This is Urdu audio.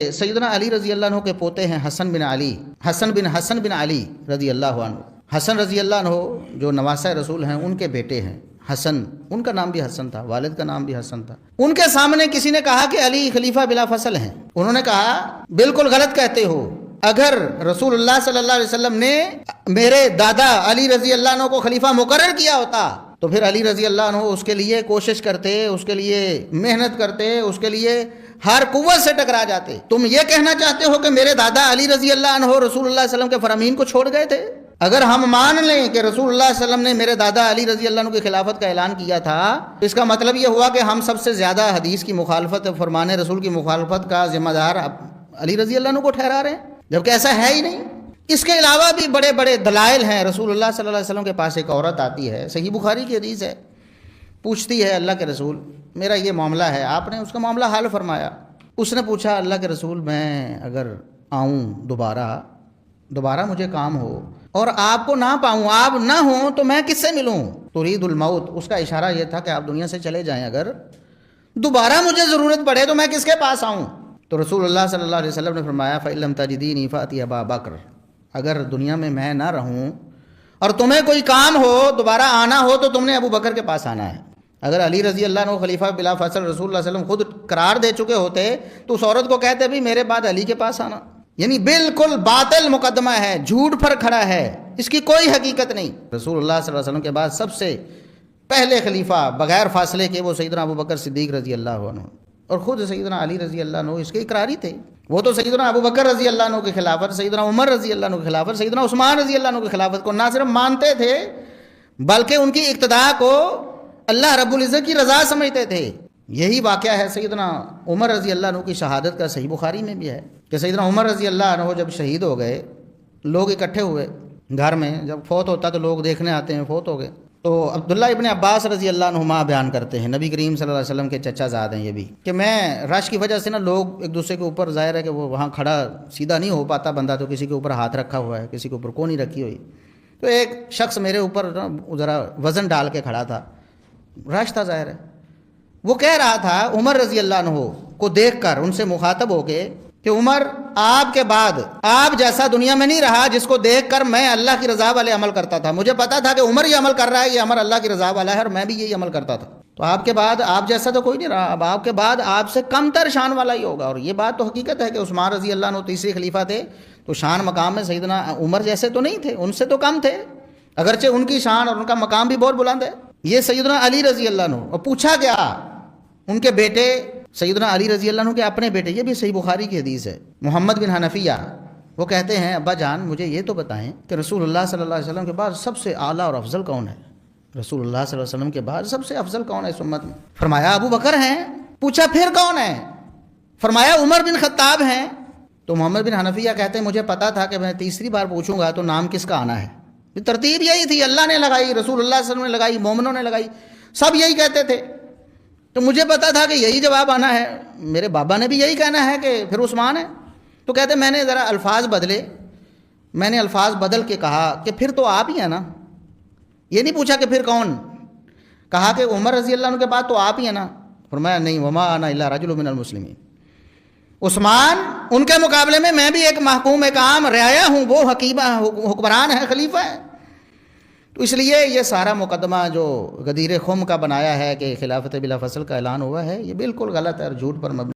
سیدنا علی رضی اللہ عنہ کے پوتے ہیں حسن بن علی رضی اللہ عنہ۔ حسن رضی اللہ عنہ جو نواسہ رسول ہیں ان کے بیٹے ہیں حسن، ان کا نام بھی حسن تھا، والد کا نام بھی حسن تھا۔ ان کے سامنے کسی نے کہا کہ علی خلیفہ بلا فصل ہیں۔ انہوں نے کہا بالکل غلط کہتے ہو، اگر رسول اللہ صلی اللہ علیہ وسلم نے میرے دادا علی رضی اللہ عنہ کو خلیفہ مقرر کیا ہوتا تو پھر علی رضی اللہ عنہ اس کے لیے کوشش کرتے، اس کے لیے محنت کرتے، اس کے لیے ہر قوت سے ٹکرا جاتے۔ تم یہ کہنا چاہتے ہو کہ میرے دادا علی رضی اللہ عنہ رسول اللہ صلی اللہ علیہ وسلم کے فرامین کو چھوڑ گئے تھے؟ اگر ہم مان لیں کہ رسول اللہ صلی اللہ علیہ وسلم نے میرے دادا علی رضی اللہ عنہ کی خلافت کا اعلان کیا تھا، اس کا مطلب یہ ہوا کہ ہم سب سے زیادہ حدیث کی مخالفت، فرمان رسول کی مخالفت کا ذمہ دار علی رضی اللہ عنہ کو ٹھہرا رہے ہیں، جبکہ ایسا ہے ہی نہیں۔ اس کے علاوہ بھی بڑے بڑے دلائل ہیں۔ رسول اللہ صلی اللہ علیہ وسلم کے پاس ایک عورت آتی ہے، صحیح بخاری کی حدیث ہے، پوچھتی ہے اللہ کے رسول میرا یہ معاملہ ہے، آپ نے اس کا معاملہ حل فرمایا۔ اس نے پوچھا اللہ کے رسول میں اگر آؤں دوبارہ مجھے کام ہو اور آپ کو نہ پاؤں، آپ نہ ہوں تو میں کس سے ملوں؟ ترید الموت، اس کا اشارہ یہ تھا کہ آپ دنیا سے چلے جائیں، اگر دوبارہ مجھے ضرورت پڑے تو میں کس کے پاس آؤں؟ تو رسول اللہ صلی اللہ علیہ وسلم نے فرمایا فَإِن لَمْ تَجِدِينِي فَأْتِ أَبَا بَكْرٍ، اگر دنیا میں نہ رہوں اور تمہیں کوئی کام ہو، دوبارہ آنا ہو، تو تم نے ابو بکر کے پاس آنا ہے۔ اگر علی رضی اللہ عنہ خلیفہ بلا فصل رسول اللہ صلی اللہ علیہ وسلم خود قرار دے چکے ہوتے تو اس عورت کو کہتے بھی میرے بعد علی کے پاس آنا۔ یعنی بالکل باطل مقدمہ ہے، جھوٹ پر کھڑا ہے، اس کی کوئی حقیقت نہیں۔ رسول اللہ صلی اللہ علیہ وسلم کے بعد سب سے پہلے خلیفہ بغیر فاصلے کے وہ سیدنا ابو بکر صدیق رضی اللہ عنہ، اور خود سیدنا علی رضی اللہ عنہ اس کے اقراری تھے۔ وہ تو سیدنا ابو بکر رضی اللہ عنہ کی خلافت، سیدنا عمر رضی اللہ عنہ کی خلافت، سیدنا عثمان رضی اللہ عنہ کی خلافت کو نہ صرف مانتے تھے بلکہ ان کی اقتداء کو اللہ رب العزت کی رضا سمجھتے تھے۔ یہی واقعہ ہے سیدنا عمر رضی اللہ عنہ کی شہادت کا، صحیح بخاری میں بھی ہے کہ سیدنا عمر رضی اللہ عنہ جب شہید ہو گئے، لوگ اکٹھے ہوئے گھر میں، جب فوت ہوتا تو لوگ دیکھنے آتے ہیں، فوت ہو گئے تو عبداللہ ابن عباس رضی اللہ عنہما بیان کرتے ہیں، نبی کریم صلی اللہ علیہ وسلم کے چچا زاد ہیں یہ بھی، کہ میں رش کی وجہ سے نا لوگ ایک دوسرے کے اوپر، ظاہر ہے کہ وہ وہاں کھڑا سیدھا نہیں ہو پاتا بندہ، تو کسی کے اوپر ہاتھ رکھا ہوا ہے، کسی کے اوپر کونی رکھی ہوئی، تو ایک شخص میرے اوپر ذرا وزن ڈال کے کھڑا تھا، رش تھا ظاہر ہے، وہ کہہ رہا تھا عمر رضی اللہ عنہ کو دیکھ کر ان سے مخاطب ہو کے کہ عمر آپ کے بعد آپ جیسا دنیا میں نہیں رہا جس کو دیکھ کر میں اللہ کی رضا والے عمل کرتا تھا۔ مجھے پتا تھا کہ عمر یہ عمل کر رہا ہے، یہ عمل اللہ کی رضا والا ہے، اور میں بھی یہی عمل کرتا تھا۔ تو آپ کے بعد آپ جیسا تو کوئی نہیں رہا، اب آپ کے بعد آپ سے کم تر شان والا ہی ہوگا۔ اور یہ بات تو حقیقت ہے کہ عثمان رضی اللہ عنہ تیسرے خلیفہ تھے تو شان مقام میں سیدنا عمر جیسے تو نہیں تھے، ان سے تو کم تھے، اگرچہ ان کی شان اور ان کا مقام بھی بہت بلند ہے۔ یہ سیدنا علی رضی اللہ عنہ، اور پوچھا گیا ان کے بیٹے سیدنا علی رضی اللہ عنہ کے اپنے بیٹے، یہ بھی صحیح بخاری کی حدیث ہے، محمد بن حنفیہ، وہ کہتے ہیں ابا جان مجھے یہ تو بتائیں کہ رسول اللہ صلی اللہ علیہ وسلم کے بعد سب سے اعلیٰ اور افضل کون ہے؟ رسول اللہ صلی اللہ علیہ وسلم کے بعد سب سے افضل کون ہے اس امت میں؟ فرمایا ابو بکر ہیں۔ پوچھا پھر کون ہے؟ فرمایا عمر بن خطاب ہیں۔ تو محمد بن حنفیہ کہتے ہیں مجھے پتا تھا کہ میں تیسری بار پوچھوں گا تو نام کس کا آنا ہے، ترتیب یہی تھی، اللہ نے لگائی، رسول اللہ صلی اللہ علیہ وسلم نے لگائی، مومنوں نے لگائی، سب یہی کہتے تھے، تو مجھے پتا تھا کہ یہی جواب آنا ہے۔ میرے بابا نے بھی یہی کہنا ہے کہ پھر عثمان ہے۔ تو کہتے میں نے ذرا الفاظ بدلے، میں نے الفاظ بدل کے کہا کہ پھر تو آپ ہی ہیں نا۔ یہ نہیں پوچھا کہ پھر کون، کہا کہ عمر رضی اللہ عنہ کے بعد تو آپ ہی ہیں نا۔ فرمایا نہیں، وما انا الا رجل من المسلمین، عثمان ان کے مقابلے میں بھی ایک محکوم، ایک عام رعایا ہوں، وہ حکمران ہے، خلیفہ ہے۔ تو اس لیے یہ سارا مقدمہ جو غدیر خم کا بنایا ہے کہ خلافت بلا فصل کا اعلان ہوا ہے، یہ بالکل غلط ہے اور جھوٹ پر مبنی